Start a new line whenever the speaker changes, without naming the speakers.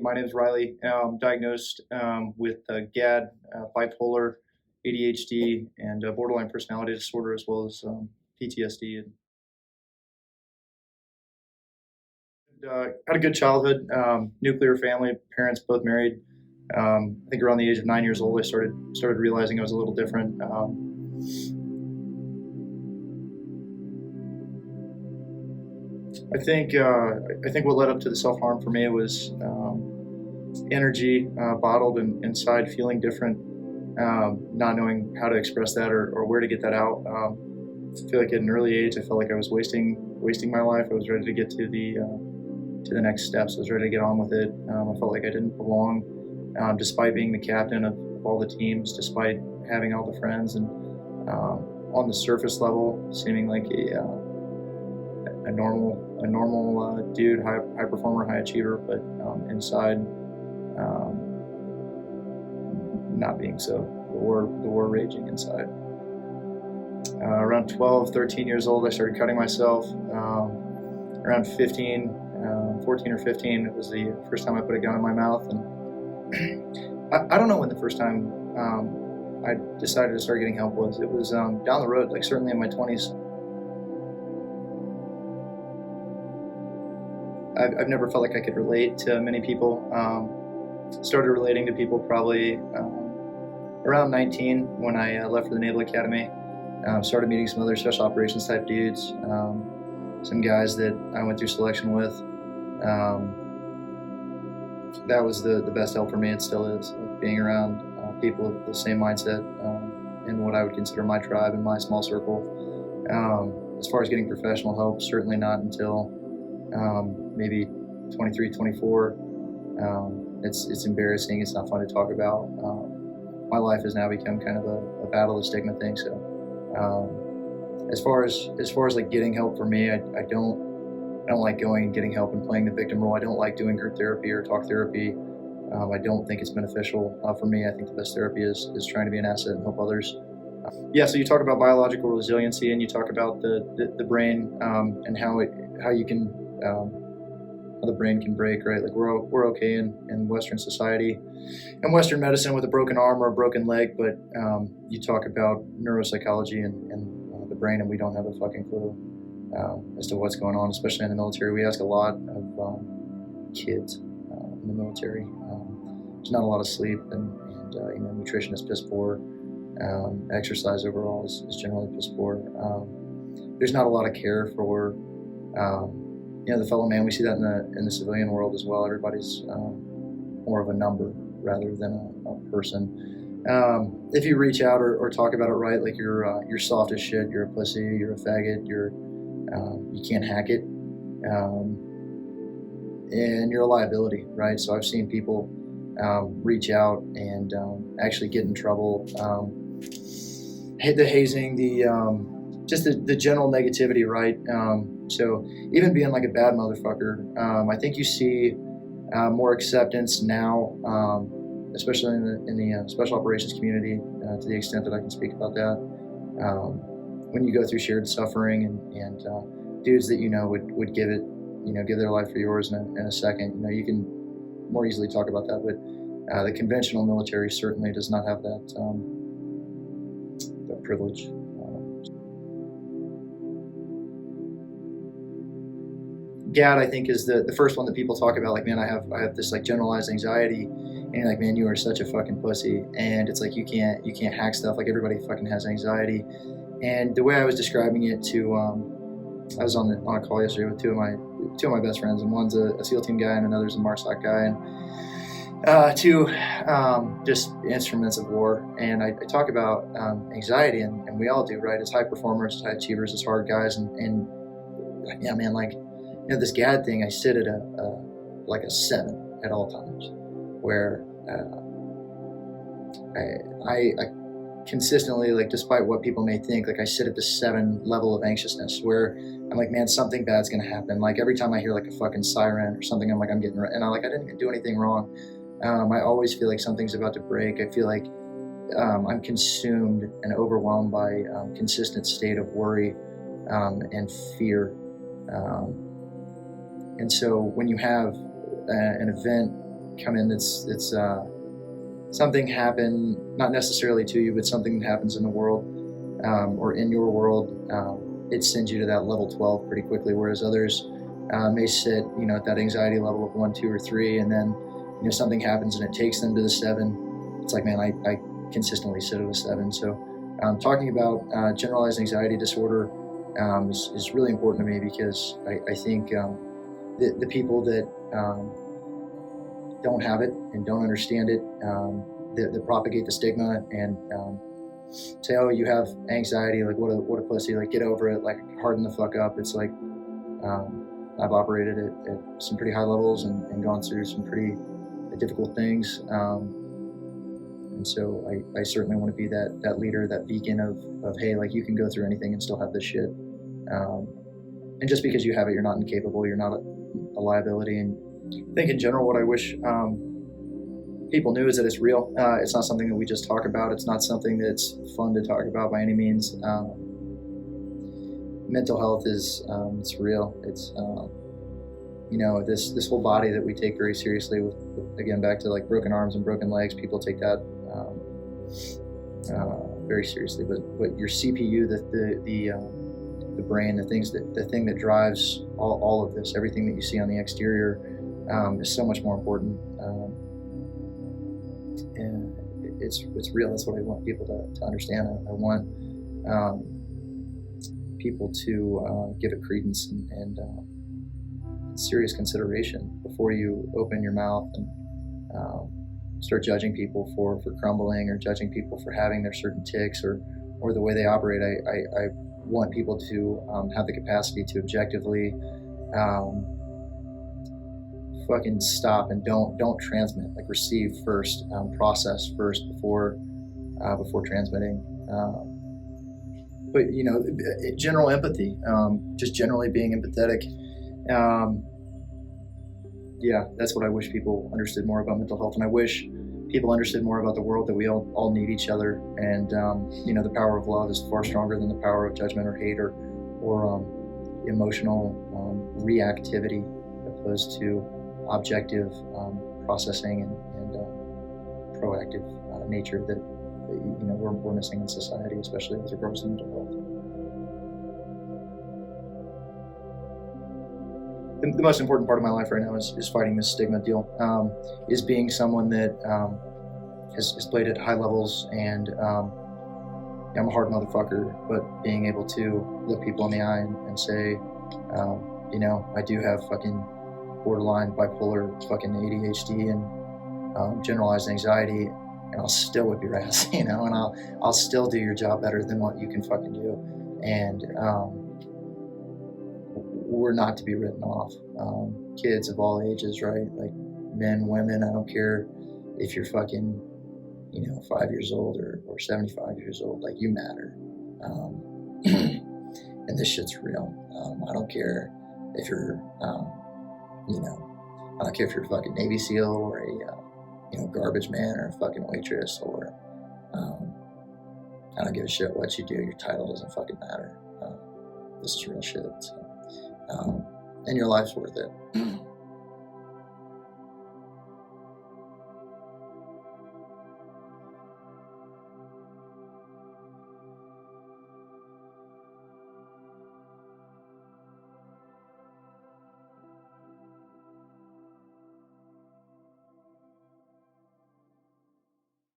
My name is Riley. Diagnosed with GAD, bipolar, ADHD, and borderline personality disorder, as well as PTSD. Had a good childhood. Nuclear family, parents both married. I think around the age of 9 years old, I started realizing I was a little different. I think what led up to the self harm for me was energy bottled inside, feeling different, not knowing how to express that or where to get that out. I feel like at an early age, I felt like I was wasting my life. I was ready to get to the next steps. I was ready to get on with it. I felt like I didn't belong, despite being the captain of all the teams, despite having all the friends, and on the surface level, seeming like a normal dude, high performer, high achiever, but inside, not being so. The war raging inside. Around 12, 13 years old, I started cutting myself. Around 15, 14 or 15, it was the first time I put a gun in my mouth. And I don't know when the first time I decided to start getting help was. It was down the road, like certainly in my 20s. I've never felt like I could relate to many people. Started relating to people probably around 19 when I left for the Naval Academy. Started meeting some other special operations type dudes, some guys that I went through selection with. That was the best help for me. It still is, like being around people with the same mindset in what I would consider my tribe and my small circle. As far as getting professional help, certainly not until maybe 23, 24. It's embarrassing. It's not fun to talk about. My life has now become kind of a battle of stigma thing. So as far as like getting help for me, I don't like going and getting help and playing the victim role. I don't like doing group therapy or talk therapy. I don't think it's beneficial for me. I think the best therapy is trying to be an asset and help others. Yeah, so you talk about biological resiliency, and you talk about the brain and how you can how the brain can break, right? Like we're okay in Western society and Western medicine with a broken arm or a broken leg, but you talk about neuropsychology and the brain, and we don't have a fucking clue as to what's going on, especially in the military. We ask a lot of kids in the military. There's not a lot of sleep, and nutrition is piss poor. Exercise overall is generally piss poor. There's not a lot of care for the fellow man. We see that in the civilian world as well. Everybody's more of a number rather than a person. If you reach out or talk about it right, like you're soft as shit, you're a pussy, you're a faggot, you can't hack it, and you're a liability, right? So I've seen people reach out and actually get in trouble. The hazing, just the general negativity, right? So even being like a bad motherfucker, I think you see more acceptance now, especially in the special operations community, to the extent that I can speak about that. When you go through shared suffering and dudes that would give it, give their life for yours in a second, you can more easily talk about that. But the conventional military certainly does not have that privilege. GAD, I think, is the first one that people talk about. Like, man, I have this like generalized anxiety, and you're like, man, you are such a fucking pussy. And it's like you can't hack stuff. Like everybody fucking has anxiety. And the way I was describing it to, I was on a call yesterday with two of my best friends, and one's a SEAL team guy and another's a MARSOC guy, and two just instruments of war. And I talk about anxiety, and we all do, right? It's high performers, it's high achievers, it's hard guys, and yeah, man, like. This GAD thing, I sit at a 7 at all times, where I consistently, like, despite what people may think, like I sit at the 7 level of anxiousness, where I'm like, man, something bad's gonna happen. Like every time I hear like a fucking siren or something, I'm like, I'm getting, and I didn't do anything wrong. I always feel like something's about to break. I feel like I'm consumed and overwhelmed by consistent state of worry and fear. And so when you have an event come in that's something happened, not necessarily to you, but something that happens in the world or in your world, it sends you to that level 12 pretty quickly, whereas others may sit, at that anxiety level of 1, 2, or 3, and then, something happens and it takes them to the 7. It's like, man, I consistently sit at a 7. So talking about generalized anxiety disorder is really important to me, because I think the people that don't have it and don't understand it, that propagate the stigma and say, oh, you have anxiety, like what a pussy, like get over it, like harden the fuck up. It's like I've operated at some pretty high levels and gone through some pretty difficult things, and so I certainly want to be that leader, that beacon of hey, like you can go through anything and still have this shit, and just because you have it, you're not incapable, you're not a liability. And I think in general what I wish people knew is that it's real. It's not something that we just talk about. It's not something that's fun to talk about by any means. Mental health is it's real. It's this whole body that we take very seriously. With again, back to like broken arms and broken legs, people take that very seriously. But your CPU, the brain, the thing that drives all of this, everything that you see on the exterior, is so much more important. And it's real. That's what I want people to understand. I want people to give it credence and serious consideration before you open your mouth and start judging people for crumbling, or judging people for having their certain tics or the way they operate. I want people to have the capacity to objectively fucking stop and don't transmit. Like receive first, process first before transmitting. But general empathy, just generally being empathetic. Yeah, that's what I wish people understood more about mental health, and I wish people understood more about the world, that we all need each other, and the power of love is far stronger than the power of judgment or hate or emotional reactivity, opposed to objective processing and proactive nature that we're missing in society, especially with regards to mental health. The most important part of my life right now is fighting this stigma deal, is being someone that has played at high levels, and I'm a hard motherfucker, but being able to look people in the eye and say, I do have fucking borderline bipolar fucking ADHD and generalized anxiety, and I'll still whip your ass, and I'll still do your job better than what you can fucking do. And we're not to be written off. Kids of all ages, right? Like men, women, I don't care if you're fucking, 5 years old or 75 years old, like you matter. And this shit's real. I don't care if you're, I don't care if you're a fucking Navy SEAL or a, garbage man or a fucking waitress, or I don't give a shit what you do. Your title doesn't fucking matter. This is real shit. So, and your life's worth it.